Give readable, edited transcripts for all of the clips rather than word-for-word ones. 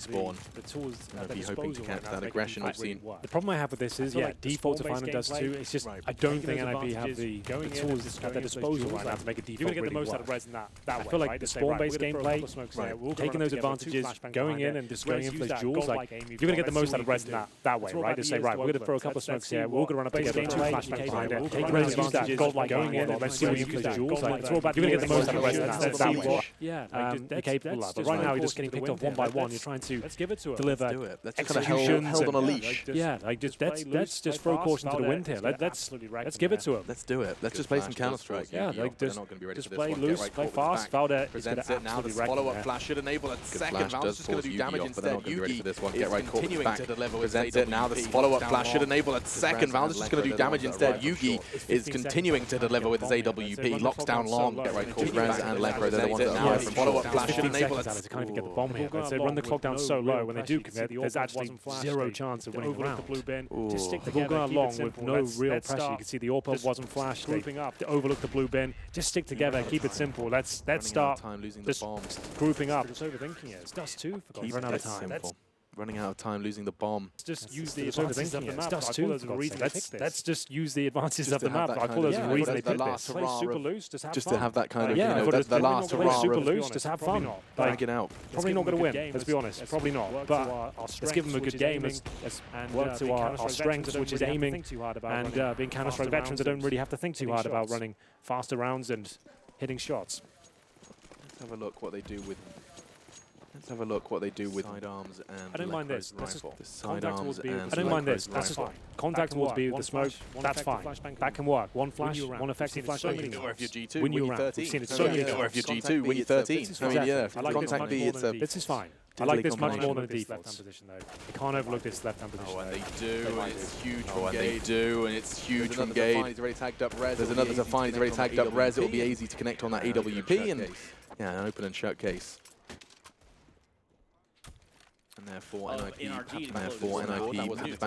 spawn. the tools I'd be hoping to catch that aggression we've seen. The problem I have with this is, yeah, default to Final does too. It's just I don't think NIP have the tools at their disposal right now to make a default. You're going to get the most out of res in that I way. feel like the spawn-based gameplay, taking those advantages, going in and just going in for those duels, like you're going to get the most out of res in that way, right? To say, right, we're going to throw a couple of smokes here, we're all going to run up together, two flashbangs behind it, taking those advantages, going in and let's see what you can do duels. Like, you're going to get the most out of res in that way. Yeah, you're capable of. But right now you're just getting picked off one by one. You're trying to deliver executions. Held on a leash. Yeah, like let's just throw caution to the wind here. Let's give it to him. Let's do it. Let's just play some Counter-Strike. Yeah, like they're not going to be ready just for this play one. loose, play fast. Valder presents it now. The follow-up flash should enable a second. Val's just going to do damage instead. Yugi is continuing to deliver. Presents it now. The follow-up flash should enable a second. Val's just going to do damage instead. Yugi is continuing to deliver with his AWP. Locks down long. Get right, Rez and Lekro. They're the ones that now. Follow-up flash should enable it. They can't even get the bomb here. They run the clock down so low. When they do commit, there's actually zero chance of winning the round. Just stick They've all gone along with no real pressure. You can see the AWP wasn't flashed. They overlooked the blue bin. Just stick together, keep it simple. Let's start just grouping up. Just overthinking it. It's Dust 2 for God's sake. Run out of time. Running out of time, losing the bomb. Just use the advantages of the map. Dust 2 for God's sake. Let's just use the advantages of the map. I call those the reason they picked this. Play super loose, just have fun. Just to have that kind of, yeah, the last hurrah super of loose, just have fun. Dragging out. Probably not going to win, let's be honest. Probably not. But let's give them a good game and work to our strengths, which is aiming. And being Counter-Strike veterans, I don't really have to think too hard about running faster rounds and hitting shots. Let's have a look what they do with. Let's have a look what they do with sidearms and I don't mind this. Rifle. The sidearms and I don't mind this. That's just fine. Contact towards B with the smoke, that's fine. That can work. One flash, one effective flash. Or if you're G2, win you around. 13. We've seen it so many times. Or if you're G2, win you 13. I mean, yeah, contact B, it's a... This is fine. I like this much more than the default position, though. You can't overlook this left-hand position. Oh, and they do, and it's huge from Gade. They do, and it's huge from Gade. There's another Define, he's already tagged up Rez. It'll be easy to connect on that AWP, and yeah, an open and shut case. And therefore, NIP back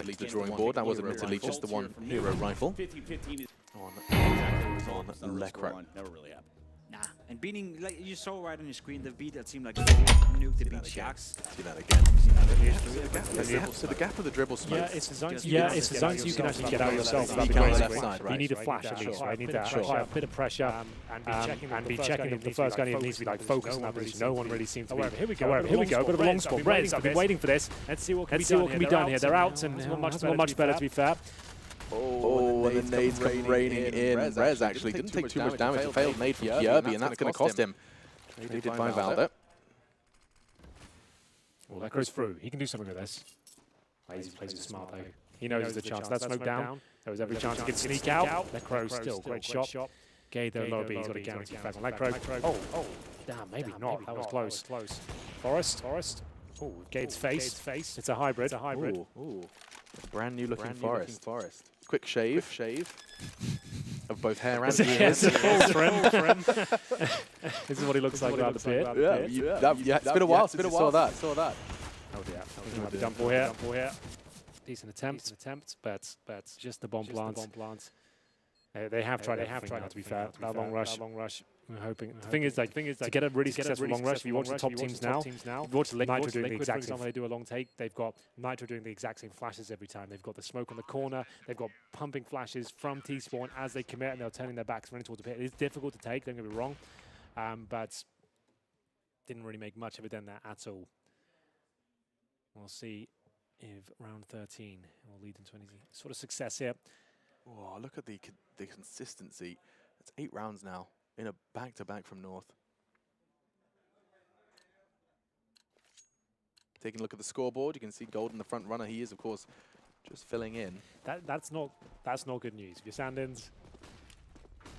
to the drawing board. That was admittedly just the one hero rifle. On Lekro. Never really happened. Nah, and beating, like you saw right on your screen, the beat that seemed like nuke the beat Shacks. See that again. So the gap of the dribble smoke. Yeah, it's designed so you can actually get out yourself without the guys. You need a flash at least, right? You need that apply a bit of pressure and be checking if the first guy needs to be like focused in that position. No one really seems to be. Here we go, bit of a long spot. Rez, I've been waiting for this. Let's see what can be done here. They're out and it's not much better to be fair. Oh, and the nades come raining in. Rez actually didn't take too much damage. A failed nade from Yerby, and that's going to cost him. Traded by Valder. Well, that goes through. He can do something with this. Lazy plays it smart though. He knows there's a chance. That smoke down. There was every chance he could sneak out. Lekro still great shot. Gade though low B. He's got a guaranteed frag on Lekro. Oh, damn, maybe not. That was close. Forest. Oh, Gade's face. It's a hybrid. Ooh. Brand new looking Forest. Quick shave of both hair and ears. This is what he looks like without the beard. Yeah, it's been a while since I saw that. Oh yeah, dump ball here. Decent attempt, but just the bomb plant. They have tried not to be fair. That long rush. We're hoping. The thing is, to get a really successful long rush, if you watch the top teams now, you watch Nitro doing the exact same. They do a long take. They've got Nitro doing the exact same flashes every time. They've got the smoke on the corner. They've got pumping flashes from T-spawn as they commit, and they're turning their backs running towards the pit. It is difficult to take, don't get me wrong, but didn't really make much of it then there at all. We'll see if round 13 will lead into any sort of success here. Oh, look at the consistency. It's 8 rounds now in a back-to-back from North. Taking a look at the scoreboard, you can see Golden, the front runner. He is, of course, just filling in. That's not good news. If your stand-ins,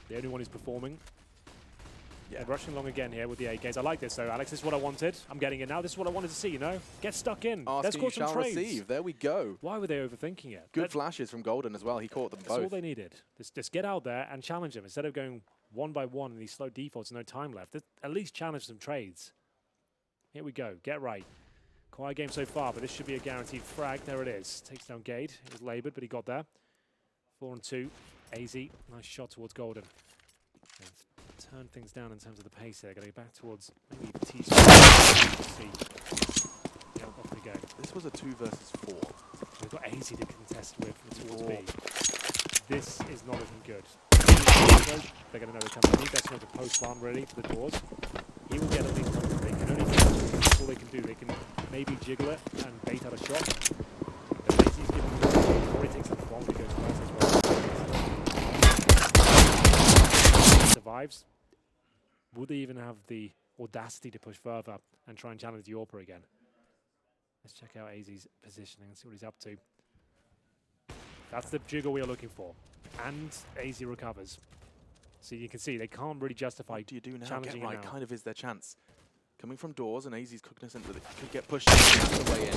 the only one who's performing. Yeah, rushing along again here with the A-gaze. I like this though, Alex. This is what I wanted. I'm getting it now. This is what I wanted to see, you know? Get stuck in. Let's score some trades. Receive. There we go. Why were they overthinking it? Good flashes from Golden as well. He caught them both. That's all they needed. Just get out there and challenge them. Instead of going one by one in these slow defaults, no time left. At least challenge some trades. Here we go. Get right. Quiet game so far, but this should be a guaranteed frag. There it is. Takes down Gade. It was laboured, but he got there. 4 and 2. AZ. Nice shot towards Golden. Turn things down in terms of the pace there. Going back towards maybe T. See, off the this was a 2 versus 4. We've got AZ to contest with towards B. This is not looking good. They're going to know they're coming. I think that's not a post plant really to the doors. He will get a link on. They can only that's all they can do. They can maybe jiggle it and bait out a shot. But AZ's giving them before he takes the bomb, he goes first as well. Survives. Would they even have the audacity to push further and try and challenge the AWPer again? Let's check out AZ's positioning and see what he's up to. That's the jiggle we are looking for. And AZ recovers. So you can see they can't really justify what do you do now? Challenging Get right, now. kind of is their chance. Coming from doors, and AZ's cognizant that it could get pushed the way in.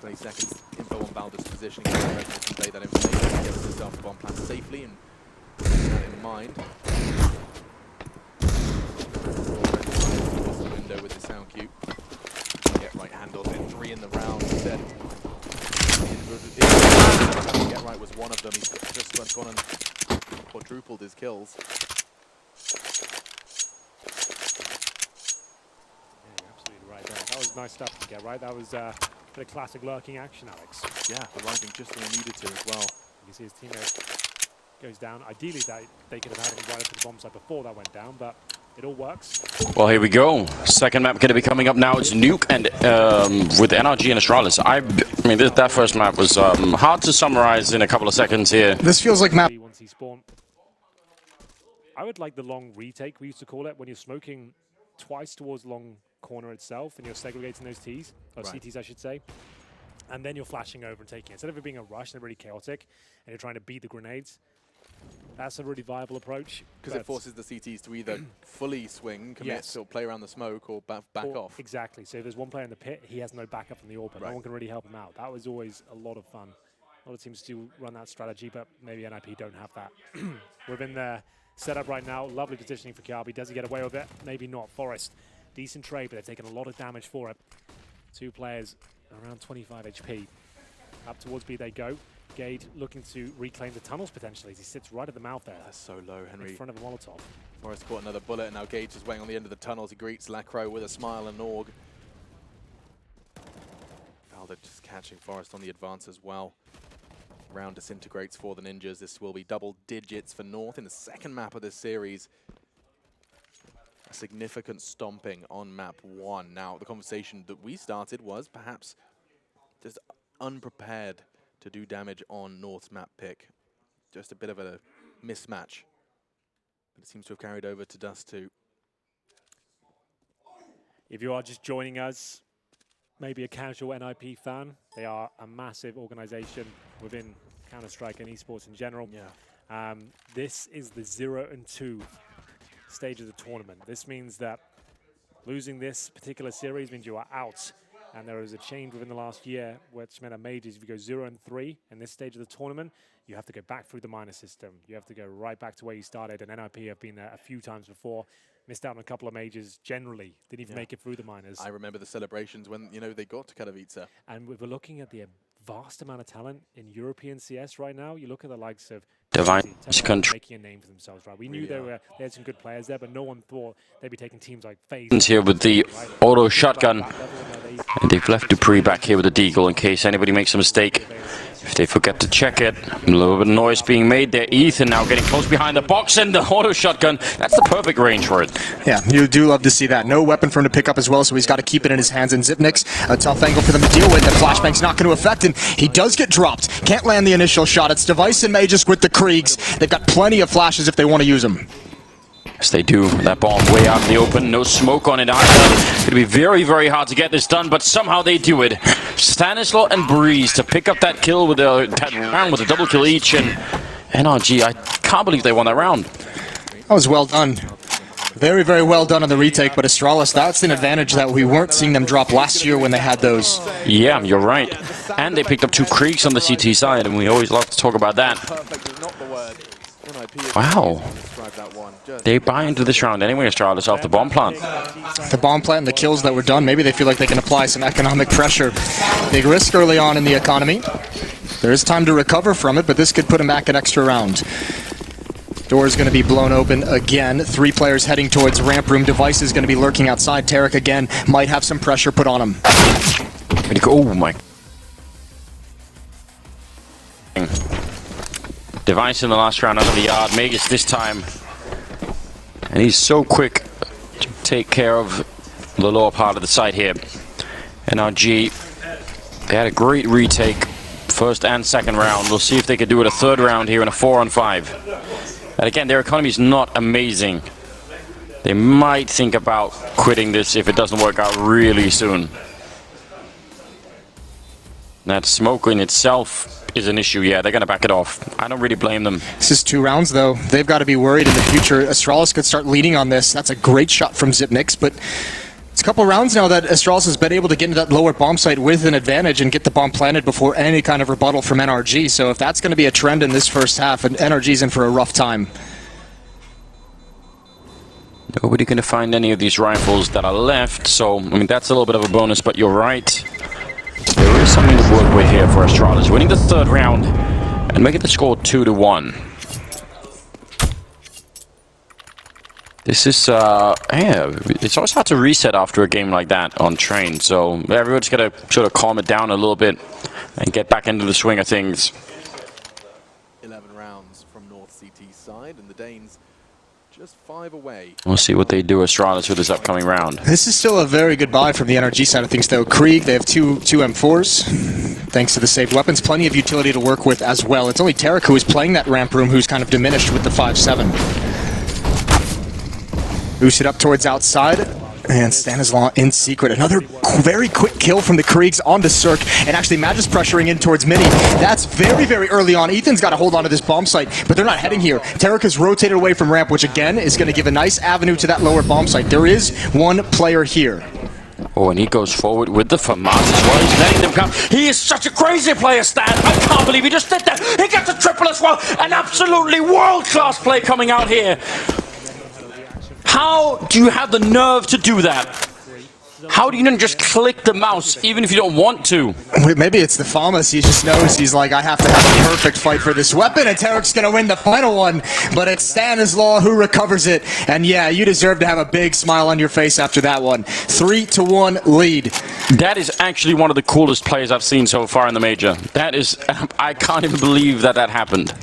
20 seconds, info on Balder's positioning. Can convey that information, gets himself a bomb plant safely, and keeping that in mind. The window with the sound cue. Get right handled, then 3 in the round instead. Get right was one of them. He's just gone and quadrupled his kills. Yeah, you're absolutely right there. That was nice stuff to get right. That was a bit of classic lurking action, Alex. Yeah, arriving just when he needed to as well. You can see his teammate goes down. Ideally, they could have had him right up to the bomb site before that went down, but it all works. Well, here we go. Second map going to be coming up now. It's Nuke and with NRG and Astralis. I mean, that first map was hard to summarize in a couple of seconds here. This feels like map. Once he spawned, I would like the long retake, we used to call it, when you're smoking twice towards long corner itself and you're segregating those Ts, or right. CTs I should say, and then you're flashing over and taking it. Instead of it being a rush and really chaotic, and you're trying to beat the grenades, that's a really viable approach. Because it forces the CTs to either fully swing, commit, Yes. or play around the smoke, or back off. Exactly. So if there's one player in the pit, he has no backup from the AWPer. Right. No one can really help him out. That was always a lot of fun. A lot of teams do run that strategy, but maybe NIP don't have that. We're in the setup right now. Lovely positioning for Kiabi. Does he get away with it? Maybe not. Forest, decent trade, but they've taken a lot of damage for it. 2 players around 25 HP. Up towards B they go. Gade looking to reclaim the tunnels potentially as he sits right at the mouth there. That's so low, Henry. In front of a Molotov. Forrest caught another bullet, and now Gage is waiting on the end of the tunnels. He greets Lacro with a smile and Org. Balder just catching Forrest on the advance as well. Round disintegrates for the Ninjas. This will be double digits for North in the second map of this series. A significant stomping on map 1. Now, the conversation that we started was perhaps just unprepared to do damage on North's map pick. Just a bit of a mismatch. But it seems to have carried over to Dust too. If you are just joining us, maybe a casual NIP fan, they are a massive organization within Counter-Strike and esports in general. Yeah. This is the 0 and 2 stage of the tournament. This means that losing this particular series means you are out. And there is a change within the last year, which meant at majors, if you go 0 and 3 in this stage of the tournament, you have to go back through the minor system. You have to go right back to where you started. And NIP have been there a few times before, missed out on a couple of majors generally, didn't even make it through the minors. I remember the celebrations when, you know, they got to Katowice. And we're looking at the vast amount of talent in European CS right now. You look at the likes of Divine country making a name for themselves, right? We knew they had some good players there, but no one thought they'd be taking teams like FaZe here with the auto shotgun. And they've left Dupree back here with the deagle in case anybody makes a mistake. If they forget to check it, a little bit of noise being made there. Ethan now getting close behind the box, and the auto shotgun, that's the perfect range for it. Yeah, you do love to see that. No weapon for him to pick up as well, so he's got to keep it in his hands. And Zipnik's a tough angle for them to deal with. The flashbang's not going to affect him. He does get dropped. Can't land the initial shot. It's Device and Magus with the Kriegs. They've got plenty of flashes if they want to use them. Yes, they do. That bomb way out in the open. No smoke on it either. It's going to be very, very hard to get this done, but somehow they do it. Stanislaw and Breeze to pick up that kill with that round with a double kill each. And NRG, I can't believe they won that round. That was well done. Very, very well done on the retake, but Astralis, that's an advantage that we weren't seeing them drop last year when they had those. Yeah, you're right. And they picked up 2 Kriegs on the CT side, and we always love to talk about that. Wow. They buy into this round anyway, Astralis, off the bomb plant. The bomb plant and the kills that were done, maybe they feel like they can apply some economic pressure. Big risk early on in the economy. There is time to recover from it, but this could put them back an extra round. Door is going to be blown open again. 3 players heading towards ramp room. Device is going to be lurking outside. Tarek again might have some pressure put on him. Oh my. Device in the last round under the yard. Magus this time. And he's so quick to take care of the lower part of the site here. NRG, they had a great retake. First and second round. We'll see if they could do it a third round here in a 4-on-5. And again, their economy is not amazing. They might think about quitting this if it doesn't work out really soon. That smoke in itself is an issue. Yeah, they're going to back it off. I don't really blame them. This is 2 rounds, though. They've got to be worried in the future. Astralis could start leading on this. That's a great shot from Xyp9x, but it's a couple rounds now that Astralis has been able to get into that lower bomb site with an advantage and get the bomb planted before any kind of rebuttal from NRG. So if that's going to be a trend in this first half, and NRG's in for a rough time. Nobody going to find any of these rifles that are left, so, I mean, that's a little bit of a bonus, but you're right. There is something to work with here for Astralis. Winning the third round and making the score 2-1. This is, yeah, it's always hard to reset after a game like that on train, so everyone's got to sort of calm it down a little bit and get back into the swing of things. 11 rounds from North CT's side, and the Danes just 5 away. We'll see what they do, Astralis, with this upcoming round. This is still a very good buy from the NRG side of things, though. Krieg, they have two M4s, thanks to the saved weapons. Plenty of utility to work with as well. It's only Tarek who is playing that ramp room who's kind of diminished with the 5-7. Boosted up towards outside, and Stanislaw in secret. Another very quick kill from the Kriegs onto Cirque, and actually Magis pressuring in towards Mini. That's very, very early on. Ethan's got to hold on to this bomb site, but they're not heading here. Tarek has rotated away from ramp, which again is going to give a nice avenue to that lower bomb site. There is one player here. Oh, and he goes forward with the FAMAS as well. He's letting them come. He is such a crazy player, Stan. I can't believe he just did that. He gets a triple as well. An absolutely world-class play coming out here. How do you have the nerve to do that? How do you not just click the mouse, even if you don't want to? Maybe it's the FAMAS. He just knows, he's like, I have to have a perfect fight for this weapon, and Tarek's going to win the final one. But it's Stanislaw who recovers it. And yeah, you deserve to have a big smile on your face after that one. 3-1 lead. That is actually one of the coolest plays I've seen so far in the major. That is, I can't even believe that happened.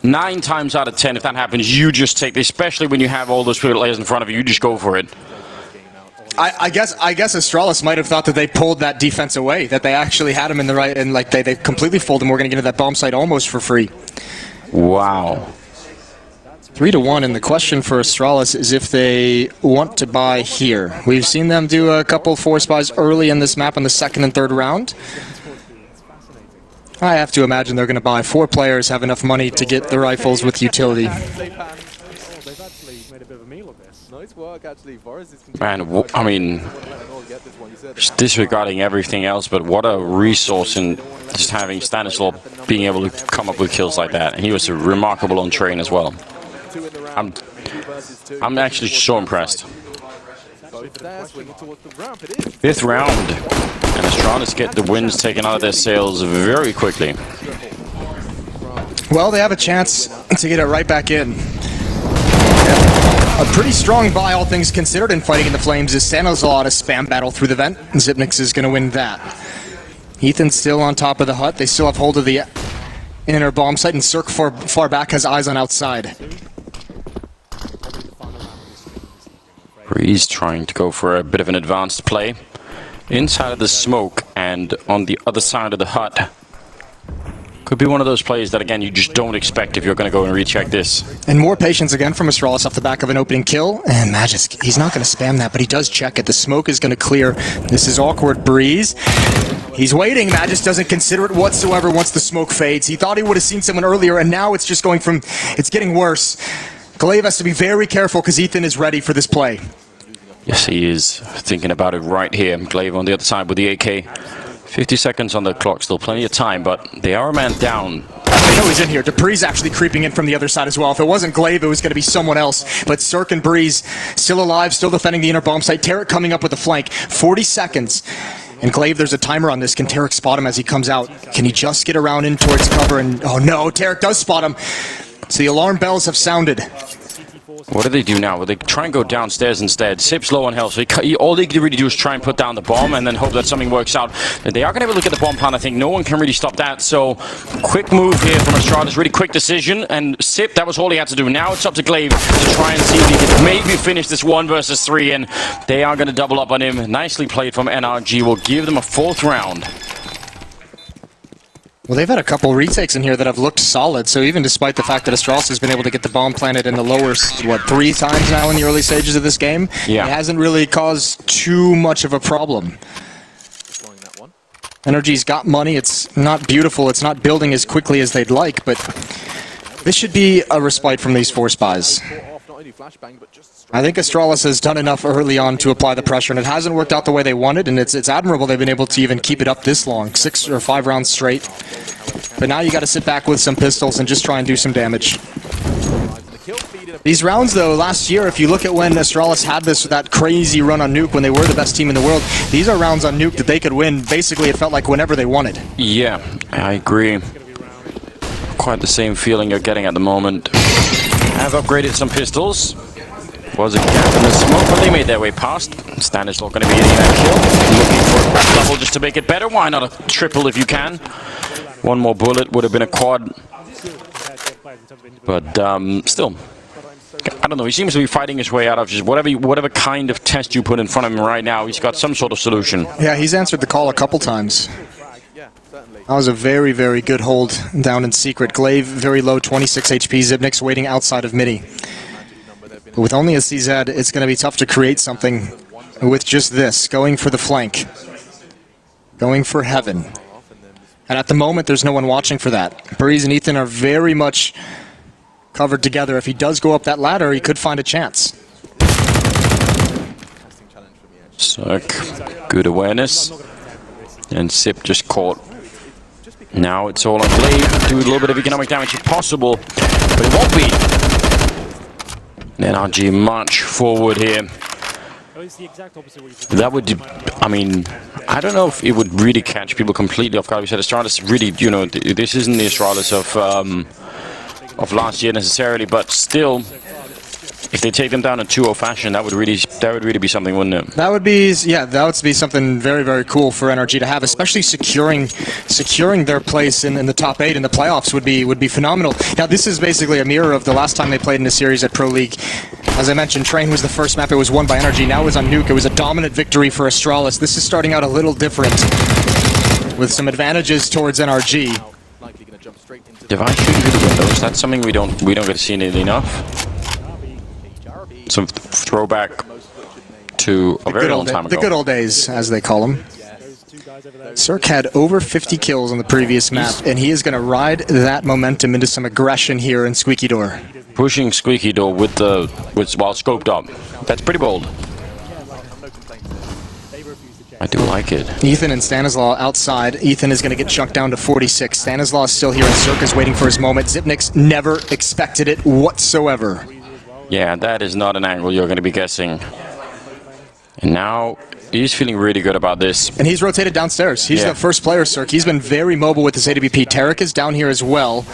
9 times out of 10, if that happens, you just take, especially when you have all those players in front of you, you just go for it. I guess Astralis might have thought that they pulled that defense away, that they actually had him in the right, and like they completely fooled him. We're going to get into that bomb site almost for free. Wow. 3-1, and the question for Astralis is if they want to buy here. We've seen them do a couple force buys early in this map in the second and third round. I have to imagine they're going to buy 4 players, have enough money to get the rifles with utility. They've actually made a bit of a meal of this. Nice work, actually. Man, I mean, just disregarding everything else, but what a resource in just having Stanislaw being able to come up with kills like that. And he was remarkable on train as well. I'm actually so impressed. 5th round, and Astralis get the wins taken out of their sails very quickly. Well, they have a chance to get it right back in. A pretty strong buy, all things considered, in Fighting in the Flames is Stanislaw to spam battle through the vent. Xyp9x is going to win that. Ethan's still on top of the hut. They still have hold of the inner bomb site, and Cirque far back has eyes on outside. Breeze trying to go for a bit of an advanced play. Inside of the smoke and on the other side of the hut. Could be one of those plays that, again, you just don't expect if you're going to go and recheck this. And more patience again from Astralis off the back of an opening kill. And Magis, he's not going to spam that, but he does check it. The smoke is going to clear. This is awkward. Breeze. He's waiting. Magis doesn't consider it whatsoever once the smoke fades. He thought he would have seen someone earlier, and now it's just going from... It's getting worse. Glaive has to be very careful because Ethan is ready for this play. Yes, he is thinking about it right here. Glaive on the other side with the AK. 50 seconds on the clock, still plenty of time, but they are a man down. I know he's in here. Dupree's actually creeping in from the other side as well. If it wasn't Glaive, it was going to be someone else. But Cirque and Breeze still alive, still defending the inner bomb site. Tarek coming up with a flank. 40 seconds. And Glaive, there's a timer on this. Can Tarek spot him as he comes out? Can he just get around in towards cover? And oh no, Tarek does spot him. So the alarm bells have sounded. What do they do now? Well, they try and go downstairs instead. Sip's low on health, so all they can really do is try and put down the bomb and then hope that something works out. They are going to have a look at the bomb plant. I think no one can really stop that. So, quick move here from Astralis. Really quick decision. And Sip, that was all he had to do. Now it's up to Glaive to try and see if he can maybe finish this 1 versus 3. And they are going to double up on him. Nicely played from NRG. We'll give them a 4th round. Well, they've had a couple retakes in here that have looked solid, so even despite the fact that Astralis has been able to get the bomb planted in the lower, 3 times now in the early stages of this game, it hasn't really caused too much of a problem. NRG's got money, it's not beautiful, it's not building as quickly as they'd like, but this should be a respite from these 4 spies. I think Astralis has done enough early on to apply the pressure, and it hasn't worked out the way they wanted, and it's admirable they've been able to even keep it up this long, 6 or 5 rounds straight. But now you got to sit back with some pistols and just try and do some damage. These rounds, though, last year, if you look at when Astralis had that crazy run on Nuke when they were the best team in the world, these are rounds on Nuke that they could win. Basically, it felt like whenever they wanted. Yeah, I agree. Quite the same feeling you're getting at the moment. Have upgraded some pistols. Was a gap in the smoke, but they made their way past. Stanislaw going to be getting that kill. Looking for a quick double just to make it better. Why not a triple if you can? 1 more bullet would have been a quad. But still, I don't know. He seems to be fighting his way out of just whatever kind of test you put in front of him right now. He's got some sort of solution. Yeah, he's answered the call a couple times. That was a very, very good hold down in secret. Glaive, very low, 26 HP. Zipnik's waiting outside of midi. But with only a CZ, it's going to be tough to create something with just this. Going for the flank. Going for heaven. And at the moment, there's no one watching for that. Breeze and Ethan are very much covered together. If he does go up that ladder, he could find a chance. Cirque, good awareness. And Sip just caught. Now it's all on Glaive. Do a little bit of economic damage if possible, but it won't be. NRG march forward here. That would, I mean, I don't know if it would really catch people completely off guard. We said Astralis really, you know, this isn't the Astralis of last year necessarily, but still, if they take them down in 2-0 fashion, that would really be something, wouldn't it? That would be, yeah, that would be something very, very cool for NRG to have, especially securing their place in the top 8 in the playoffs would be phenomenal. Now, this is basically a mirror of the last time they played in a series at Pro League. As I mentioned, Train was the first map. It was won by NRG. Now it was on Nuke. It was a dominant victory for Astralis. This is starting out a little different, with some advantages towards NRG. Divine shooting through the windows. That's something we don't get to see nearly enough. Some throwback to a very long time ago. The good old days, as they call them. Cirque had over 50 kills on the previous map, and he is going to ride that momentum into some aggression here in Squeaky Door. Pushing Squeaky Door while scoped up. That's pretty bold. I do like it. Ethan and Stanislaw outside. Ethan is going to get chucked down to 46. Stanislaw is still here, and Cirque is waiting for his moment. Zipnik's never expected it whatsoever. Yeah, that is not an angle you're going to be guessing. And now he's feeling really good about this. And he's rotated downstairs. He's the first player, Cirque. He's been very mobile with this AWP. Tarek is down here as well.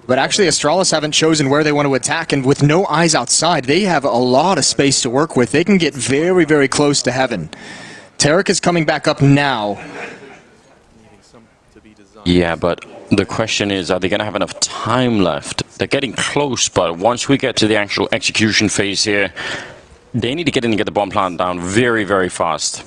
But actually, Astralis haven't chosen where they want to attack, and with no eyes outside, they have a lot of space to work with. They can get very, very close to heaven. Tarek is coming back up now. Yeah, but the question is, are they going to have enough time left? They're getting close, but once we get to the actual execution phase here, they need to get in and get the bomb plant down very, very fast.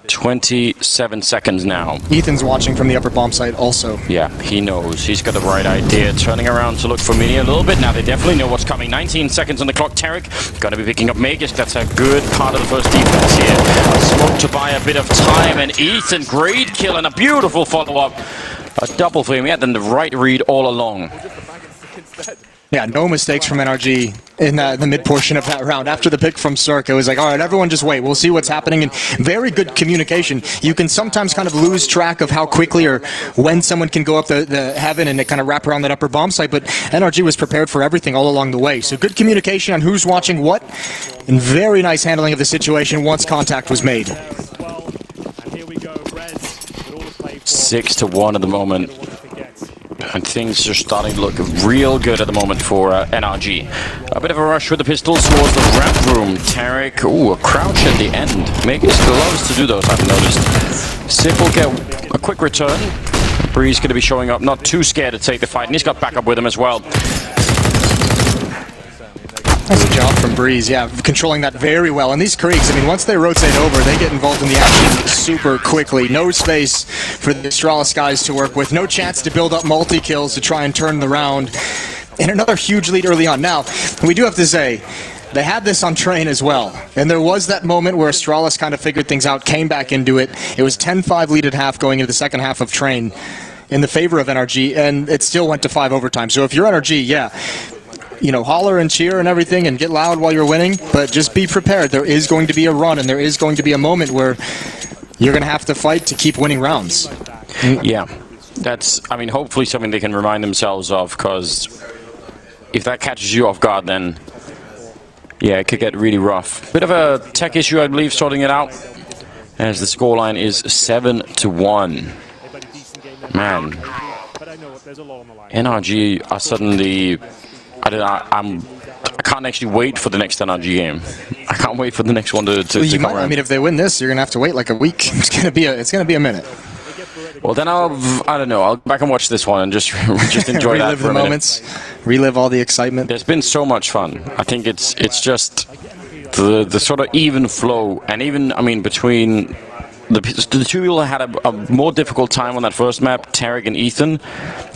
27 seconds now. Ethan's watching from the upper bomb site also. Yeah, he knows. He's got the right idea. Turning around to look for Mini a little bit. Now they definitely know what's coming. 19 seconds on the clock. Tarek going to be picking up Magisk. That's a good part of the first defense here. A smoke to buy a bit of time. And Ethan, great kill and a beautiful follow-up. A double for him. He had the right read all along. Yeah, no mistakes from NRG in the mid portion of that round. After the pick from Cirque, it was like, all right, everyone just wait. We'll see what's happening. And very good communication. You can sometimes kind of lose track of how quickly or when someone can go up the heaven and it kind of wrap around that upper bomb site. But NRG was prepared for everything all along the way. So good communication on who's watching what. And very nice handling of the situation once contact was made. 6-1 at the moment. and things are starting to look real good at the moment for NRG. A bit of a rush with the pistols towards the ramp room. Tarek, ooh, a crouch at the end. Magus loves to do those, I've noticed. Sip will get a quick return. Breeze going to be showing up, not too scared to take the fight, and he's got backup with him as well. Nice job from Breeze, yeah, controlling that very well. And these Kriegs, I mean, once they rotate over, they get involved in the action super quickly. No space for the Astralis guys to work with. No chance to build up multi-kills to try and turn the round. And another huge lead early on. Now, we do have to say, they had this on train as well. And there was that moment where Astralis kind of figured things out, came back into it. It was 10-5 lead at half going into the second half of train in the favor of NRG, and it still went to 5 overtime. So if you're NRG, yeah, you know, holler and cheer and everything and get loud while you're winning, but just be prepared. There is going to be a run, and there is going to be a moment where you're going to have to fight to keep winning rounds. Yeah, that's, I mean, hopefully something they can remind themselves of, because if that catches you off guard, then, yeah, it could get really rough. Bit of a tech issue, I believe, sorting it out, as the scoreline is 7-1. Man, NRG are suddenly... I can't actually wait for the next NRG game. I can't wait for the next one to well, come around. I mean, if they win this, you're gonna have to wait like a week. It's gonna be a minute. Well, then I don't know. I'll go back and watch this one and just enjoy that for a minute. Relive the moments, relive all the excitement. There's been so much fun. I think it's just the sort of even flow, and even, I mean, between the two people that had a more difficult time on that first map, Tarek and Ethan.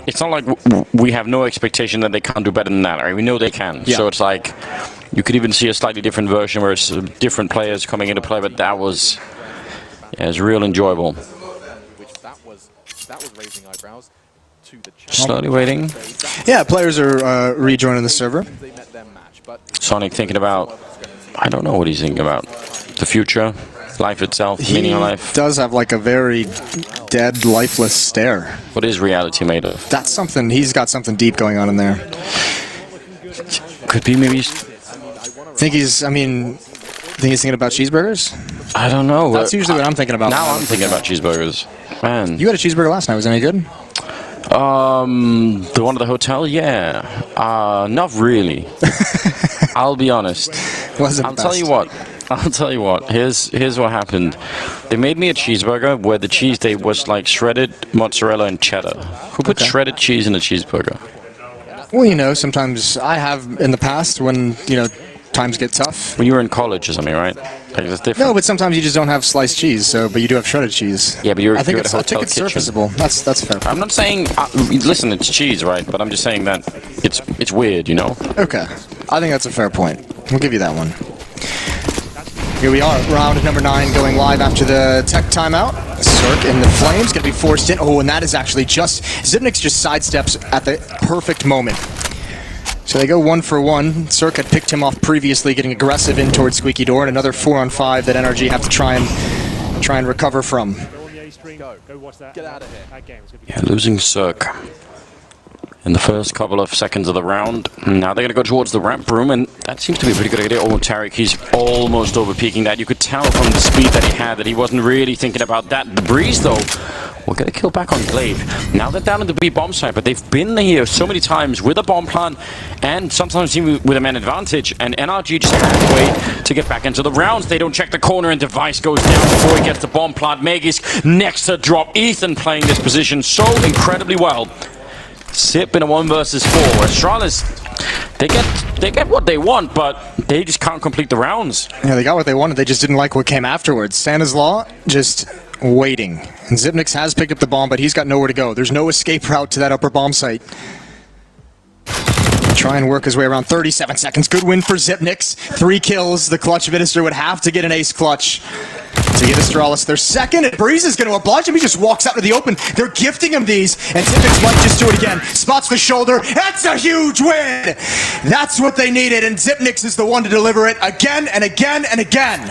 It's not like we have no expectation that they can't do better than that. Right? We know they can. Yeah. So it's like you could even see a slightly different version where it's different players coming into play. But that was, yeah, it was real enjoyable. That was raising eyebrows to the slowly waiting. Yeah, players are rejoining the server. Sonic thinking about, I don't know what he's thinking about. The future, life itself, meaning of life. He does have like a very dead, lifeless stare. What is reality made of? That's something, he's got something deep going on in there. Could be maybe... Think he's thinking about cheeseburgers? I don't know. That's usually what I'm thinking about. Now I'm thinking about cheeseburgers. Man. You had a cheeseburger last night, was any good? The one at the hotel? Yeah. Not really. I'll be honest. I'll tell you what. Here's what happened. They made me a cheeseburger where the cheese was like shredded mozzarella and cheddar. Who put shredded cheese in a cheeseburger? Well, you know, sometimes I have in the past when, you know, times get tough. When you were in college or something, right? Like, it's different. No, but sometimes you just don't have sliced cheese, but you do have shredded cheese. Yeah, but you're I think at a hotel it's kitchen. serviceable. That's fair. I'm not saying, listen, it's cheese, right? But I'm just saying that it's weird, you know? Okay. I think that's a fair point. We'll give you that one. Here we are, round number 9 going live after the tech timeout. Cirque in the flames, gonna be forced in. Oh, and that is actually just, Zipnix just sidesteps at the perfect moment. So they go 1 for 1. Cirque had picked him off previously, getting aggressive in towards Squeaky Door, and another 4-on-5 that NRG have to try and recover from. Get out of here. Yeah, losing Cirque in the first couple of seconds of the round. Now they're going to go towards the ramp room, and that seems to be a pretty good idea. Oh, Tarek, he's almost over-peaking that. You could tell from the speed that he had that he wasn't really thinking about that. The Breeze, though, will get a kill back on Glaive. Now they're down at the B bomb site, but they've been here so many times with a bomb plan, and sometimes even with a man advantage, and NRG just can't wait to get back into the rounds. They don't check the corner, and Device goes down before he gets the bomb plant. Magus next to drop. Ethan playing this position so incredibly well. Sip in a 1 versus 4. Astralis, they get what they want, but they just can't complete the rounds. Yeah, they got what they wanted. They just didn't like what came afterwards. Santa's Law just waiting. And Zipnix has picked up the bomb, but he's got nowhere to go. There's no escape route to that upper bomb site. Try and work his way around. 37 seconds. Good win for Zipnix. 3 kills. The clutch minister would have to get an ace clutch to get Astralis their second, and Breeze is going to oblige him. He just walks out to the open. They're gifting him these, and Zipnix might just do it again. Spots the shoulder. That's a huge win! That's what they needed, and Zipnix is the one to deliver it again and again and again.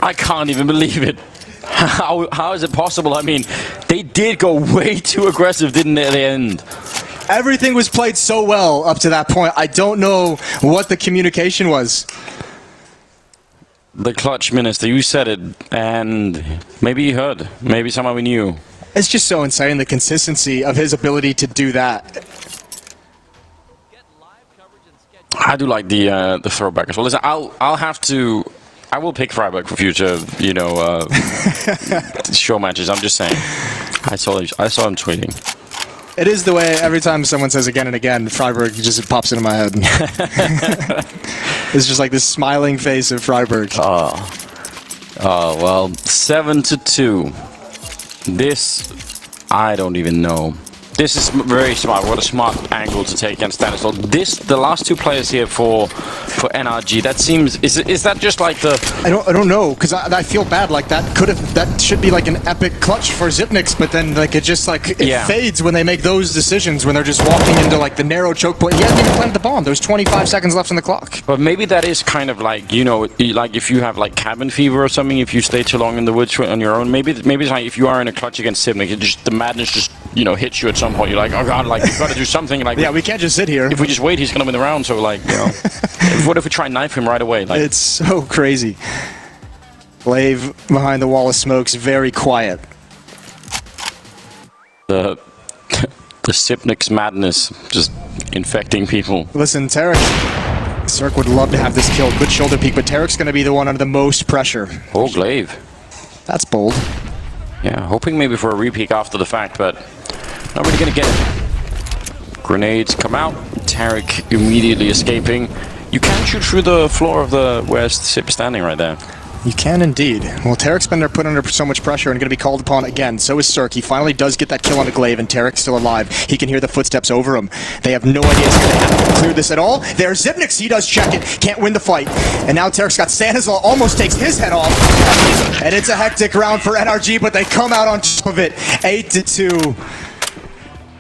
I can't even believe it. How is it possible? I mean, they did go way too aggressive, didn't they, at the end? Everything was played so well up to that point. I don't know what the communication was. The clutch minister, you said it, and maybe he heard. Maybe somehow we knew. It's just so insane, the consistency of his ability to do that. I do like the throwback as well. Listen, I will pick Freiburg for future, you know, show matches. I'm just saying. I saw him tweeting. It is the way every time someone says again and again, Freiburg just pops into my head. It's just like this smiling face of Freiburg. Oh, well, 7-2. This, I don't even know. This is very smart. What a smart angle to take against Stanislaw. The last two players here for NRG. That seems is that just like the? I don't know, because I feel bad. Like that should be like an epic clutch for Xyp9x, but then like it just like it fades when they make those decisions when they're just walking into like the narrow choke point. He hasn't even planted the bomb. There's 25 seconds left on the clock. But maybe that is kind of like, you know, like if you have like cabin fever or something. If you stay too long in the woods on your own, maybe it's like if you are in a clutch against Xyp9x, the madness just, you know, hits you at some point. You're like, oh god, like we've got to do something. Like yeah, we can't just sit here. If we just wait, he's gonna win the round. So like, you know, what if we try and knife him right away? Like, it's so crazy. Glaive behind the wall of smokes, very quiet. The Xyp9x madness just infecting people. Listen, Tarek. Cirque would love to have this kill. Good shoulder peek, but Tarek's gonna be the one under the most pressure. Oh, Glaive. That's bold. Yeah, hoping maybe for a repeat after the fact, but not really gonna get it. Grenades come out. Tarek immediately escaping. You can shoot through the floor of the where Sip is standing right there. You can indeed. Well, Tarek's been put under so much pressure and going to be called upon again. So is Cirque. He finally does get that kill on the Glaive, and Tarek's still alive. He can hear the footsteps over him. They have no idea it's going to happen to clear this at all. There's Xyp9x. He does check it. Can't win the fight. And now Tarek's got Stanislaw. Almost takes his head off. And it's a hectic round for NRG, but they come out on top of it. 8-2.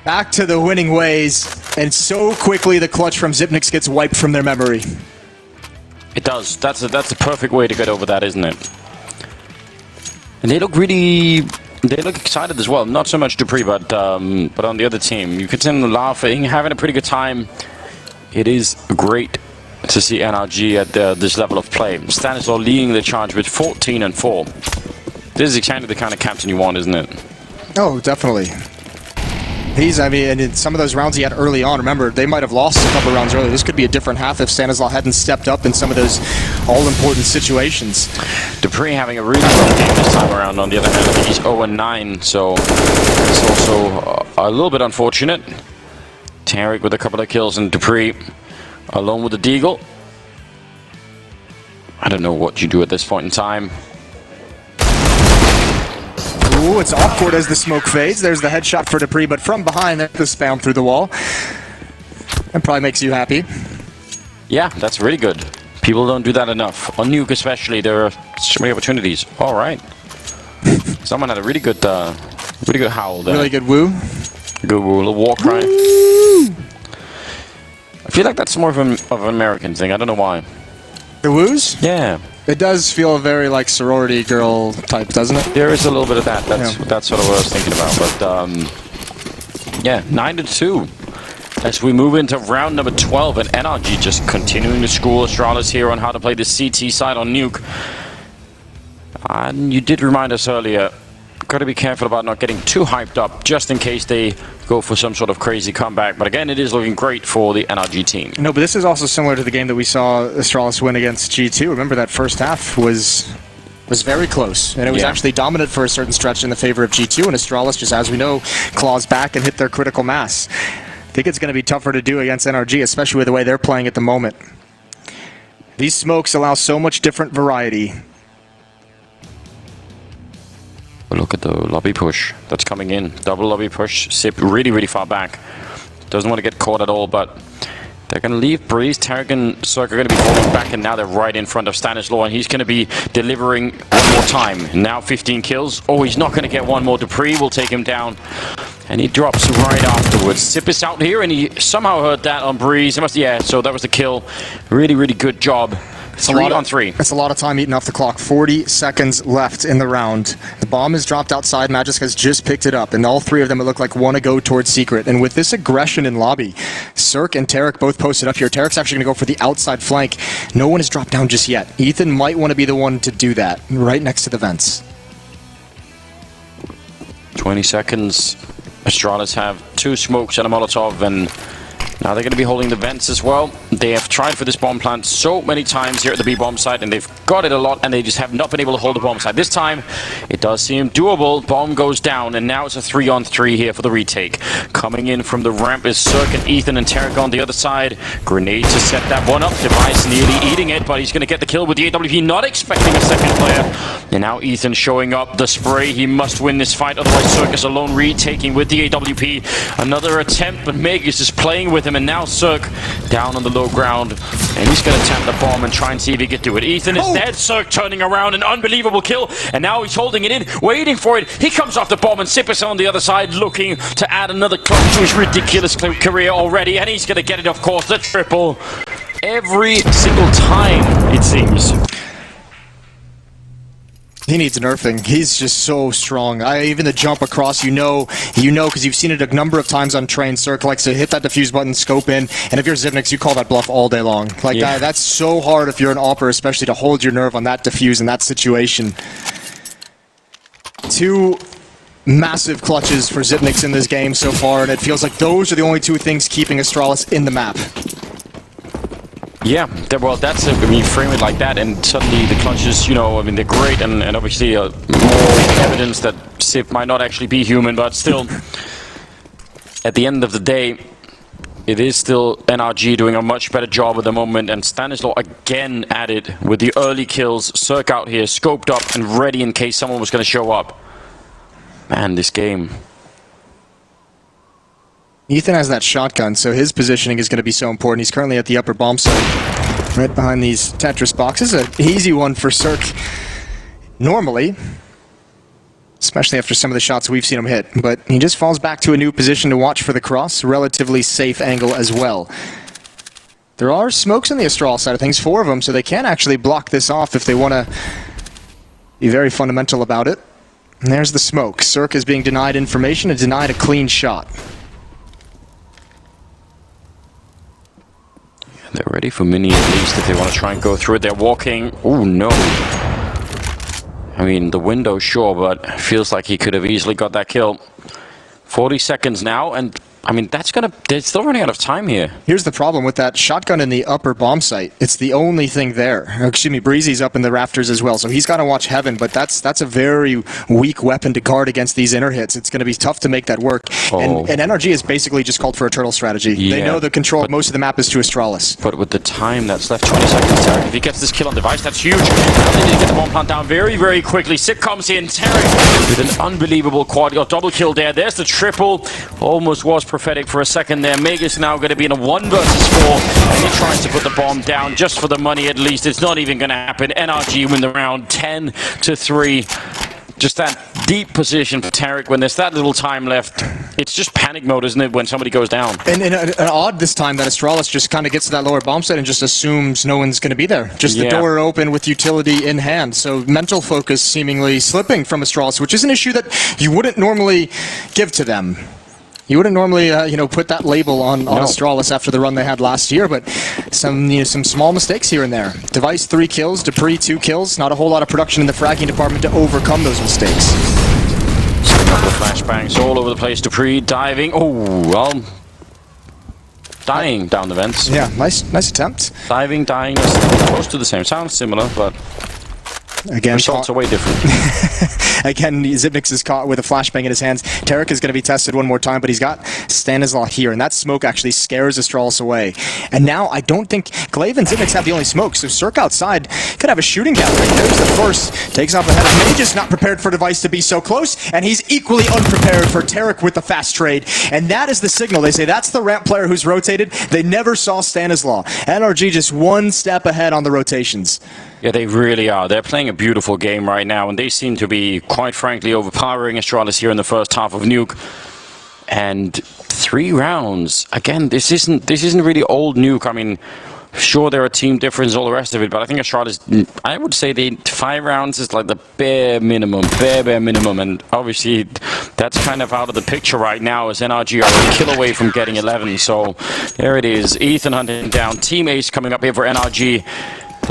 Back to the winning ways. And so quickly the clutch from Xyp9x gets wiped from their memory. It does. That's the perfect way to get over that, isn't it? And they look excited as well. Not so much Dupree, but on the other team, you can see them laughing, having a pretty good time. It is great to see NRG at this level of play. Stanislaw leading the charge with 14-4. This is exactly the kind of captain you want, isn't it? Oh, definitely. I mean, and in some of those rounds he had early on, remember, they might have lost a couple rounds earlier. This could be a different half if Stanislaw hadn't stepped up in some of those all-important situations. Dupree having a really good game this time around. On the other hand, I think he's 0-9, so it's also a little bit unfortunate. Tarek with a couple of kills, and Dupree alone with the Deagle. I don't know what you do at this point in time. Ooh, it's awkward as the smoke fades. There's the headshot for Dupree, but from behind, there's the spam through the wall. That probably makes you happy. Yeah, that's really good. People don't do that enough. On Nuke especially, there are so many opportunities. All right. Someone had a really good howl there. Really good woo. Good woo, a little war cry. I feel like that's more of an American thing. I don't know why. The woos? Yeah. It does feel very like sorority girl type, doesn't it? There is a little bit of that. That's sort of what I was thinking about. But yeah, 9-2 as we move into round number 12, and NRG just continuing to school Astralis here on how to play the CT side on Nuke. And you did remind us earlier, got to be careful about not getting too hyped up, just in case they go for some sort of crazy comeback. But again, it is looking great for the NRG team. No, but this is also similar to the game that we saw Astralis win against G2. Remember that first half was very close, and it was actually dominant for a certain stretch in the favor of G2, and Astralis, just as we know, claws back and hit their critical mass. I think it's going to be tougher to do against NRG, especially with the way they're playing at the moment. These smokes allow so much different variety. Look at the lobby push that's coming in. Double lobby push. Sip really, really far back. Doesn't want to get caught at all, but they're going to leave Breeze. Tarek and Cirque are going to be falling back, and now they're right in front of Stanislaw, and he's going to be delivering one more time. Now 15 kills. Oh, he's not going to get one more. Dupree will take him down, and he drops right afterwards. Sip is out here, and he somehow heard that on Breeze. So that was the kill. Really, really good job. 3 on 3. That's a lot of time eaten off the clock. 40 seconds left in the round. The bomb is dropped outside. Magisk has just picked it up, and all three of them, it look like, want to go towards Secret. And with this aggression in lobby, Cirque and Tarek both posted up here. Tarek's actually going to go for the outside flank. No one has dropped down just yet. Ethan might want to be the one to do that, right next to the vents. 20 seconds. Astralis have 2 smokes and a Molotov, and now they're going to be holding the vents as well. They have tried for this bomb plant so many times here at the B-bomb site, and they've got it a lot, and they just have not been able to hold the bomb site. This time, it does seem doable. Bomb goes down, and now it's a 3-on-3 here for the retake. Coming in from the ramp is Cirque and Ethan and Tarek on the other side. Grenade to set that one up. Device nearly eating it, but he's going to get the kill with the AWP, not expecting a second player. And now Ethan showing up. The spray, he must win this fight, otherwise Cirque is alone retaking with the AWP. Another attempt, but Megas is playing with him, and now Cirque down on the low ground, and he's going to tap the bomb and try and see if he can do it. Ethan is dead. Cirque turning around, an unbelievable kill, and now he's holding it in, waiting for it. He comes off the bomb, and Sip is on the other side, looking to add another clutch to his ridiculous career already, and he's going to get it, of course, the triple every single time, it seems. He needs nerfing. He's just so strong. Even the jump across, you know, because you've seen it a number of times on train. Cirque likes to hit that defuse button, scope in, and if you're Zivnix, you call that bluff all day long. Like that's so hard if you're an opper, especially to hold your nerve on that defuse in that situation. 2 massive clutches for Zivnix in this game so far, and it feels like those are the only 2 things keeping Astralis in the map. Yeah, well, that's it. I mean, frame it like that, and suddenly the clutches, you know, I mean, they're great, and obviously more evidence that Sip might not actually be human, but still, at the end of the day, it is still NRG doing a much better job at the moment, and Stanislaw again at it with the early kills. Cirque out here, scoped up and ready in case someone was going to show up. Man, this game. Ethan has that shotgun, so his positioning is going to be so important. He's currently at the upper bomb site, right behind these Tetris boxes. An easy one for Cirque, normally, especially after some of the shots we've seen him hit. But he just falls back to a new position to watch for the cross. Relatively safe angle as well. There are smokes on the Astral side of things, 4 of them, so they can actually block this off if they want to be very fundamental about it. And there's the smoke. Cirque is being denied information and denied a clean shot. They're ready for Mini at least if they want to try and go through it. They're walking. Oh no. I mean, the window, sure, but feels like he could have easily got that kill. 40 seconds now, and I mean, they're still running out of time here. Here's the problem with that shotgun in the upper bomb site. It's the only thing there. Excuse me, Breezy's up in the rafters as well, so he's got to watch heaven, but that's a very weak weapon to guard against these inner hits. It's going to be tough to make that work. And NRG has basically just called for a turtle strategy. Yeah, they know the control of most of the map is to Astralis. But with the time that's left, 20 seconds, Tarek, if he gets this kill on device, that's huge. Now they need to get the bomb plant down very, very quickly. Sip comes in, Tarek with an unbelievable quad or double kill there. There's the triple. Almost was prophetic for a second there. Mega's now going to be in a 1 versus 4, and he tries to put the bomb down just for the money at least. It's not even going to happen. NRG win the round 10-3. Just that deep position for Tarek when there's that little time left. It's just panic mode, isn't it, when somebody goes down? And odd this time that Astralis just kind of gets to that lower bomb site and just assumes no one's going to be there. Just the door open with utility in hand. So mental focus seemingly slipping from Astralis, which is an issue that you wouldn't normally give to them. You wouldn't normally, put that label on Astralis after the run they had last year, but some small mistakes here and there. Device 3 kills, Dupree 2 kills. Not a whole lot of production in the fragging department to overcome those mistakes. The flashbangs all over the place. Dupree diving. Oh, well, dying down the vents. Yeah, nice attempt. Diving, dying, close to the same. Sounds similar, but again, results are way different. Again, Zivnix is caught with a flashbang in his hands. Tarek is going to be tested one more time, but he's got Stanislaw here, and that smoke actually scares Astralis away. And now I don't think Glaive and Zivnix have the only smoke, so Cirque outside could have a shooting gap. There's the first, takes off ahead of Mage, not prepared for Device to be so close, and he's equally unprepared for Tarek with the fast trade. And that is the signal. They say that's the ramp player who's rotated. They never saw Stanislaw. NRG just 1 step ahead on the rotations. Yeah, they really are. They're playing a beautiful game right now, and they seem to be, quite frankly, overpowering Astralis here in the first half of Nuke. And 3 rounds. Again, this isn't really old Nuke. I mean, sure, there are team differences, all the rest of it, but I think Astralis, I would say 5 rounds is like the bare minimum, and obviously that's kind of out of the picture right now as NRG are a kill away from getting 11. So there it is. Ethan hunting down. Team Ace coming up here for NRG.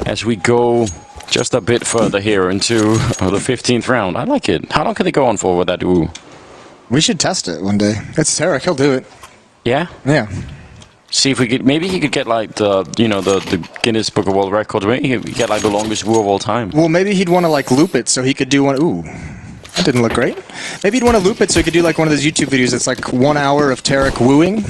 As we go just a bit further here into the 15th round. I like it. How long can they go on for with that? Ooh. We should test it one day. It's Tarek, he'll do it. Yeah? Yeah. See if we could, maybe he could get like the Guinness Book of World Records. Maybe he could get like the longest woo of all time. Well, maybe he'd want to like loop it so he could do one. Ooh, that didn't look great. Maybe he'd want to loop it so he could do like one of those YouTube videos that's like 1 hour of Tarek wooing.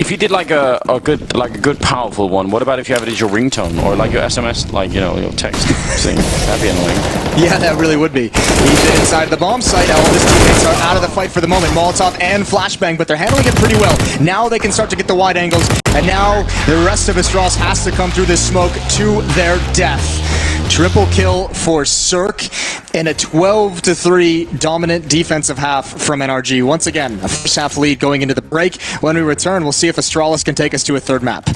If you did like a good powerful one, what about if you have it as your ringtone or like your SMS, like your text thing? That'd be annoying. Yeah, that really would be. He's inside the bomb site. All of his teammates are out of the fight for the moment. Molotov and Flashbang, but they're handling it pretty well. Now they can start to get the wide angles, and now the rest of Astralis has to come through this smoke to their death. Triple kill for Cirque in a 12-3 dominant defensive half from NRG. Once again, a first half lead going into the break. When we return, we'll see if Astralis can take us to a third map.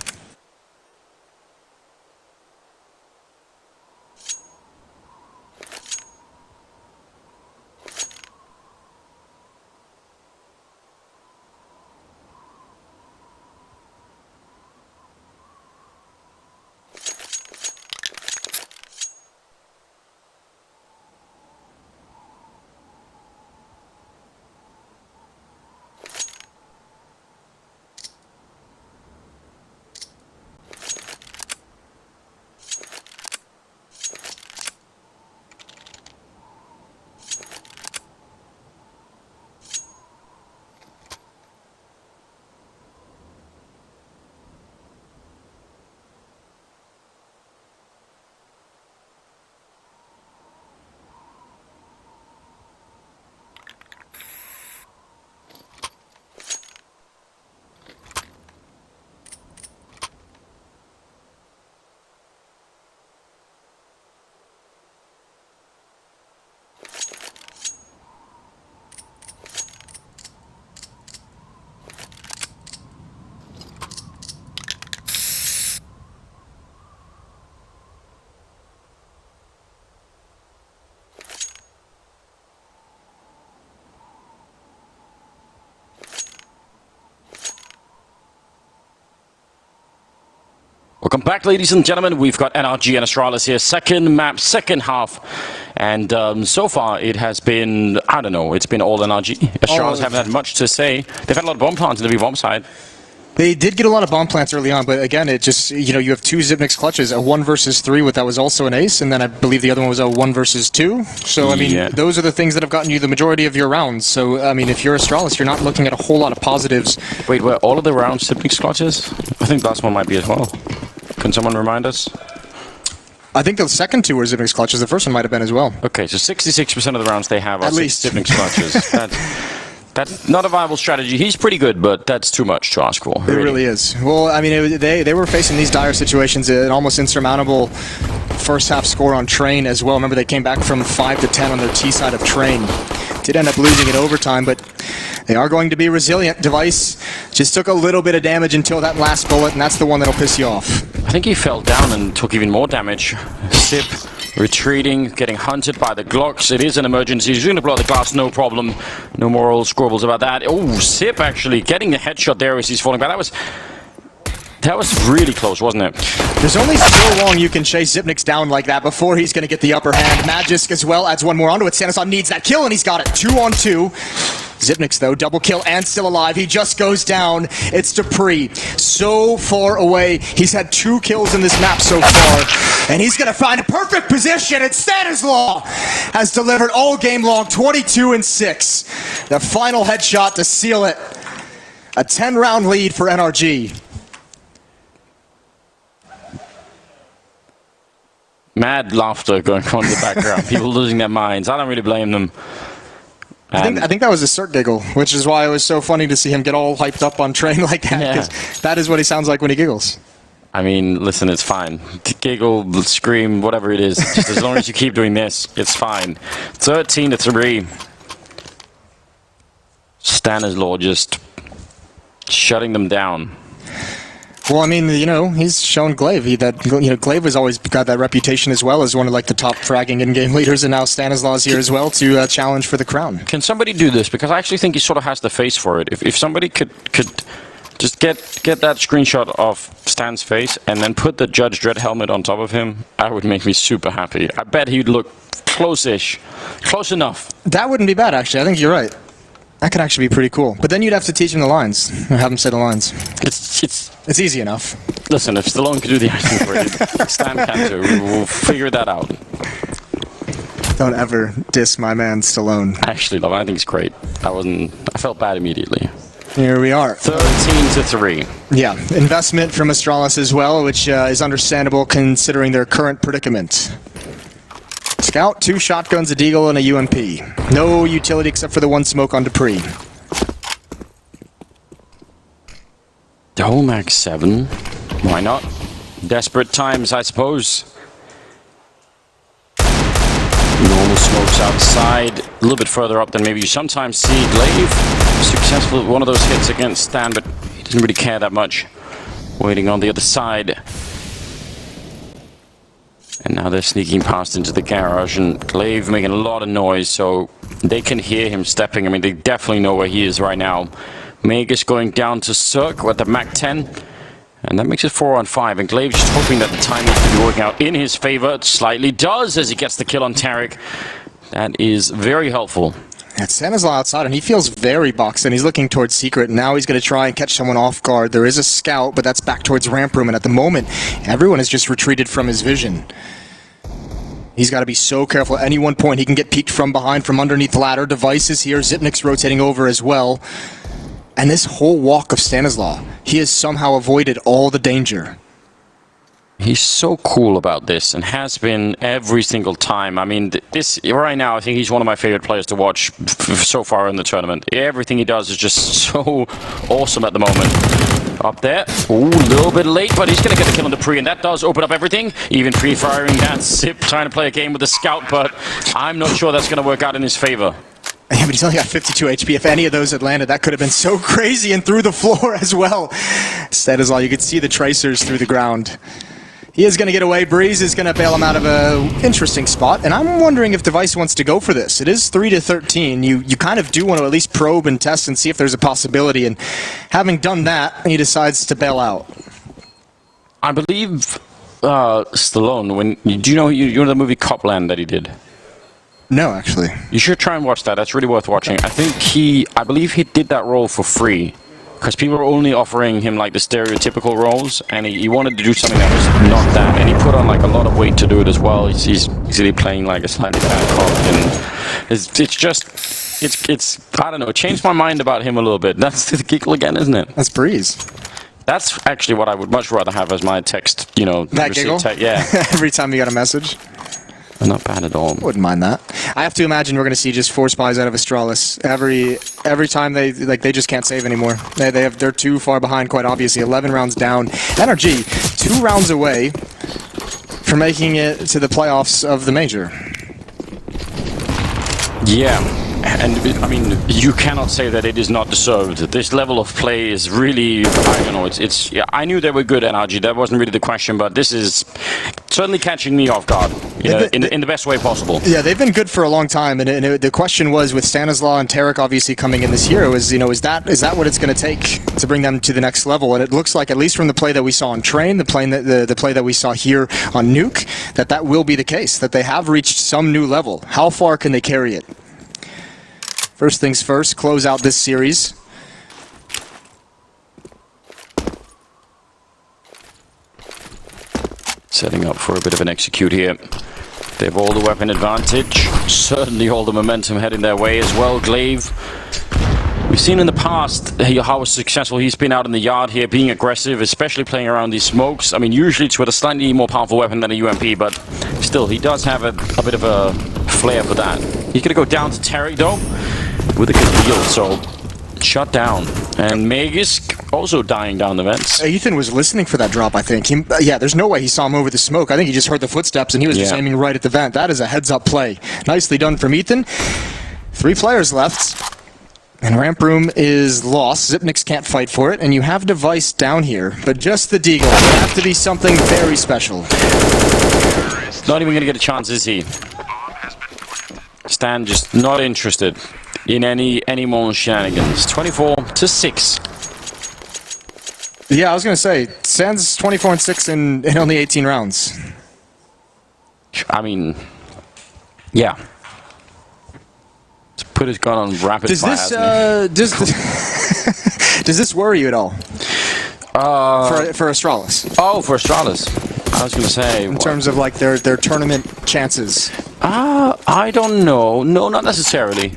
Welcome back, ladies and gentlemen. We've got NRG and Astralis here. Second map, second half. And so far, it has been, I don't know, it's been all NRG. Astralis haven't had much to say. They've had a lot of bomb plants in the B-bomb side. They did get a lot of bomb plants early on, but again, it just, you have two Zipnix clutches, a 1 versus 3 with that was also an ace, and then I believe the other one was a 1 versus 2. So, I mean, those are the things that have gotten you the majority of your rounds. So, I mean, if you're Astralis, you're not looking at a whole lot of positives. Wait, were all of the rounds Zipnix clutches? I think the last one might be as well. Can someone remind us? I think the second two were Zipnix clutches. The first one might have been as well. Okay, so 66% of the rounds they have are Zipnix clutches. That's not a viable strategy. He's pretty good, but that's too much to ask for. It really is. Well, I mean, they were facing these dire situations, an almost insurmountable first half score on Train as well. Remember, they came back from 5-10 on their T side of Train. Did end up losing in overtime, but they are going to be resilient. Device just took a little bit of damage until that last bullet, and that's the one that'll piss you off. I think he fell down and took even more damage. Sip retreating, getting hunted by the Glocks. It is an emergency. He's going to blow the glass, no problem. No more old squabbles about that. Oh, Sip actually getting the headshot there as he's falling back. That was really close, wasn't it? There's only so long you can chase Zipnix down like that before he's going to get the upper hand. Magisk as well adds one more onto it. Stanislav needs that kill, and he's got it. 2-on-2. Zipnix, though, double kill and still alive. He just goes down. It's Dupree. So far away. He's had 2 kills in this map so far. And he's going to find a perfect position. And Stanislav has delivered all game long, 22-6. The final headshot to seal it. A 10-round lead for NRG. Mad laughter going on in the background. People losing their minds. I don't really blame them. I think that was a Cirque giggle, which is why it was so funny to see him get all hyped up on Train like that, because that is what he sounds like when he giggles. I mean, listen, it's fine. Giggle, scream, whatever it is. Just as long as you keep doing this, it's fine. 13-3. Stanislaw just shutting them down. Well, I mean, he's shown Glaive. Glaive has always got that reputation as well as one of the top fragging in-game leaders, and now Stanislaw's here as well to challenge for the crown. Can somebody do this? Because I actually think he sort of has the face for it. If somebody could just get that screenshot of Stan's face and then put the Judge Dredd helmet on top of him, that would make me super happy. I bet he'd look close-ish. Close enough. That wouldn't be bad, actually. I think you're right. That could actually be pretty cool. But then you'd have to teach him the lines, or have him say the lines. It's easy enough. Listen, if Stallone can do the acting for it, Stan can too. We'll figure that out. Don't ever diss my man Stallone. Actually, love, I think it's great. I felt bad immediately. Here we are. 13-3. Yeah, investment from Astralis as well, which is understandable considering their current predicament. Scout, 2 shotguns, a deagle, and a UMP. No utility except for the 1 smoke on Dupree. Double max 7. Why not? Desperate times, I suppose. Normal smokes outside, a little bit further up than maybe you sometimes see. Glaive, successful with one of those hits against Stan, but he doesn't really care that much. Waiting on the other side. And now they're sneaking past into the garage, and Glaive making a lot of noise, so they can hear him stepping. I mean, they definitely know where he is right now. Magus going down to Cirque with the Mac-10. And that makes it 4-on-5, and Glaive just hoping that the timing could be working out in his favor. It slightly does as he gets the kill on Tarek. That is very helpful. Yeah, Stanislaw outside, and he feels very boxed in. He's looking towards Secret. Now he's going to try and catch someone off guard. There is a scout, but that's back towards Ramp Room, and at the moment, everyone has just retreated from his vision. He's got to be so careful. At any one point, he can get peeked from behind, from underneath ladder. Devices here. Zipnik's rotating over as well. And this whole walk of Stanislaw, he has somehow avoided all the danger. He's so cool about this and has been every single time. I mean, this right now, I think he's one of my favorite players to watch so far in the tournament. Everything he does is just so awesome at the moment. Up there. Ooh, a little bit late, but he's going to get the kill on Dupree, and that does open up everything. Even pre-firing that Zip, trying to play a game with the scout, but I'm not sure that's going to work out in his favor. Yeah, but he's only got 52 HP. If any of those had landed, that could have been so crazy and through the floor as well. Stanislaw, you could see the tracers through the ground. He is going to get away. Breeze is going to bail him out of an interesting spot, and I'm wondering if Device wants to go for this. It is 3-13. You kind of do want to at least probe and test and see if there's a possibility, and having done that, he decides to bail out. I believe Stallone, do you know the movie Copland that he did? No, actually. You should try and watch that. That's really worth watching. I believe he did that role for free. Because people were only offering him like the stereotypical roles, and he wanted to do something that was not that, and he put on like a lot of weight to do it as well. He's really playing like a slightly bad cop, and it's I don't know, it changed my mind about him a little bit. That's the giggle again, isn't it? That's Breeze. That's actually what I would much rather have as my text, That giggle? Yeah. Every time you got a message? Not bad at all. Wouldn't mind that. I have to imagine we're going to see just 4 spies out of Astralis every time they just can't save anymore. They're too far behind, quite obviously. 11 rounds down. NRG 2 rounds away from making it to the playoffs of the major. Yeah. And, I mean, you cannot say that it is not deserved. This level of play is really, I don't know, yeah, I knew they were good, NRG, that wasn't really the question, but this is certainly catching me off guard, in the best way possible. Yeah, they've been good for a long time, and the question was, with Stanislaw and Tarek obviously coming in this year, is that what it's going to take to bring them to the next level? And it looks like, at least from the play that we saw on Train, the play that we saw here on Nuke, that will be the case, that they have reached some new level. How far can they carry it? First things first, close out this series. Setting up for a bit of an execute here. They have all the weapon advantage, certainly all the momentum heading their way as well. Glaive, we've seen in the past how successful he's been out in the yard here, being aggressive, especially playing around these smokes. I mean, usually it's with a slightly more powerful weapon than a UMP, but still, he does have a bit of a flair for that. He's going to go down to Tarek, though, with a good deal, so shut down. And Magus also dying down the vents. Ethan was listening for that drop, I think. Yeah, there's no way he saw him over the smoke. I think he just heard the footsteps, and he was just aiming right at the vent. That is a heads-up play. Nicely done from Ethan. 3 players left, and Ramp Room is lost. Zipniks can't fight for it, and you have Device down here, but just the deagle. It would have to be something very special. Not even going to get a chance, is he? Stan just not interested in any more shenanigans. 24-6. Yeah, I was going to say, Stan's 24-6 in only 18 rounds. I mean, yeah. It's put his gun on rapid does fire. Does this worry you at all? For Astralis. Oh, for Astralis. I was going to say... In terms of like their tournament chances. I don't know. No, not necessarily.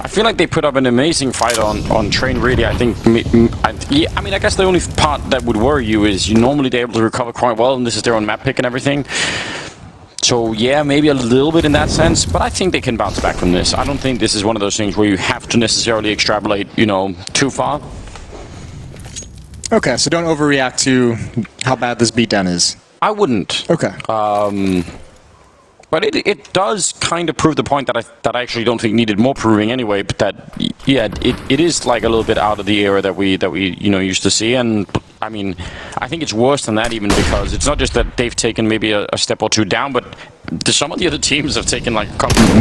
I feel like they put up an amazing fight on Train, really. I think... yeah, I mean, I guess the only part that would worry you is normally they're able to recover quite well, and this is their own map pick and everything. So, yeah, maybe a little bit in that sense, but I think they can bounce back from this. I don't think this is one of those things where you have to necessarily extrapolate, you know, too far. Okay, so don't overreact to how bad this beatdown is. I wouldn't. Okay. But it does kind of prove the point that I actually don't think needed more proving anyway. But that, yeah, it is like a little bit out of the era that we you know used to see. And I mean, I think it's worse than that even, because it's not just that they've taken maybe a step or two down, but some of the other teams have taken like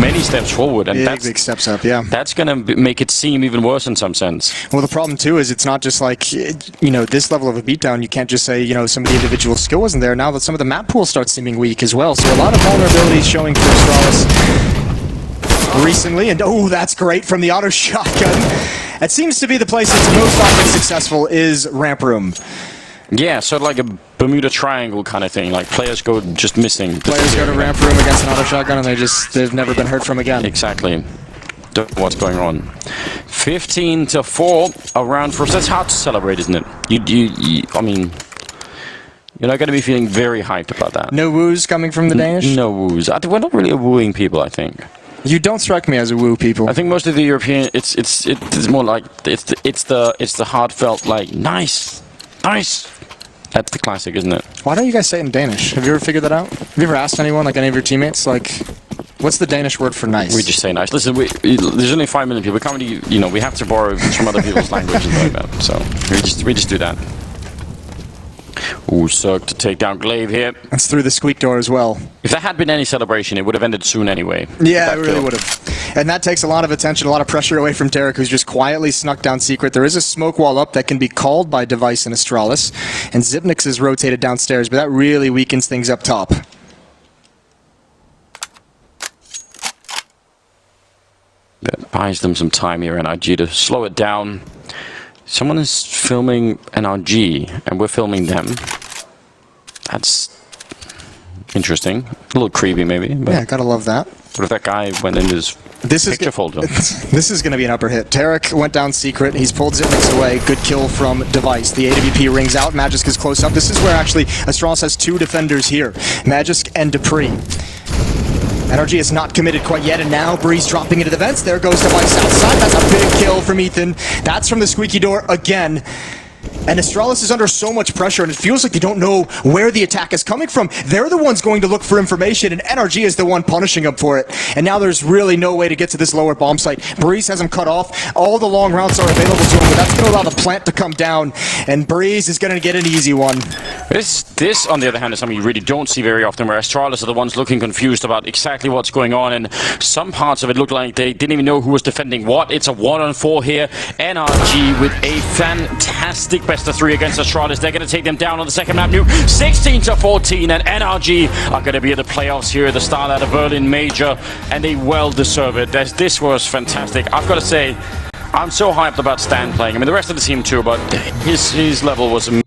many steps forward, and that's big steps up. Yeah, that's gonna make it seem even worse in some sense. Well, the problem too is it's not just like, you know, this level of a beatdown. You can't just say, you know, some of the individual skill wasn't there. Now that some of the map pool starts seeming weak as well, so a lot of vulnerabilities showing for Astralis recently. And oh, that's great from the auto shotgun. It seems to be the place that's most often successful is ramp room. Yeah, sort of like a Bermuda Triangle kind of thing. Like players go just missing. Players go to ramp room against an auto shotgun and they've never been heard from again. Exactly. Don't know what's going on. 15-4 around first. That's hard to celebrate, isn't it? I mean, you're not going to be feeling very hyped about that. No woos coming from the Danish? No woos. We're not really a wooing people, I think. You don't strike me as a woo people. I think most of the European, it's more like it's the heartfelt like nice. That's the classic, isn't it? Why don't you guys say it in Danish? Have you ever figured that out? Have you ever asked anyone, like any of your teammates, like, what's the Danish word for nice? We just say nice. Listen, there's only 5 million people. We can't really, you know, we have to borrow from other people's language and like that. So we just do that. Ooh, Zerg to take down Glaive here. That's through the squeak door as well. If there had been any celebration, it would have ended soon anyway. Yeah, it really would have. And that takes a lot of attention, a lot of pressure away from Derek, who's just quietly snuck down secret. There is a smoke wall up that can be called by Device and Astralis. And Zipnix is rotated downstairs, but that really weakens things up top. That buys them some time here, NRG, to slow it down. Someone is filming NRG, and we're filming them. That's interesting. A little creepy, maybe. But yeah, gotta love that. What if that guy went in his picture folder? This is going to be an upper hit. Tarek went down secret. He's pulled Zipnix away. Good kill from Device. The AWP rings out. Magisk is close up. This is where actually Astralis has two defenders here. Magisk and Dupree. NRG is not committed quite yet, and now Breeze dropping into the vents. There goes Device outside. That's a big kill from Ethan. That's from the squeaky door again. And Astralis is under so much pressure, and it feels like they don't know where the attack is coming from. They're the ones going to look for information, and NRG is the one punishing them for it. And now there's really no way to get to this lower bomb site. Breeze has him cut off. All the long routes are available to him, but that's going to allow the plant to come down, and Breeze is going to get an easy one. This, on the other hand, is something you really don't see very often, where Astralis are the ones looking confused about exactly what's going on, and some parts of it look like they didn't even know who was defending what. It's a 1-on-4 here. NRG with a fantastic best of 3 against Astralis. They're going to take them down on the second map. New 16-14, and NRG are going to be at the playoffs here at the StarLadder Berlin Major, and they well deserve it. This was fantastic. I've got to say, I'm so hyped about Stan playing. I mean, the rest of the team too, but his level was amazing.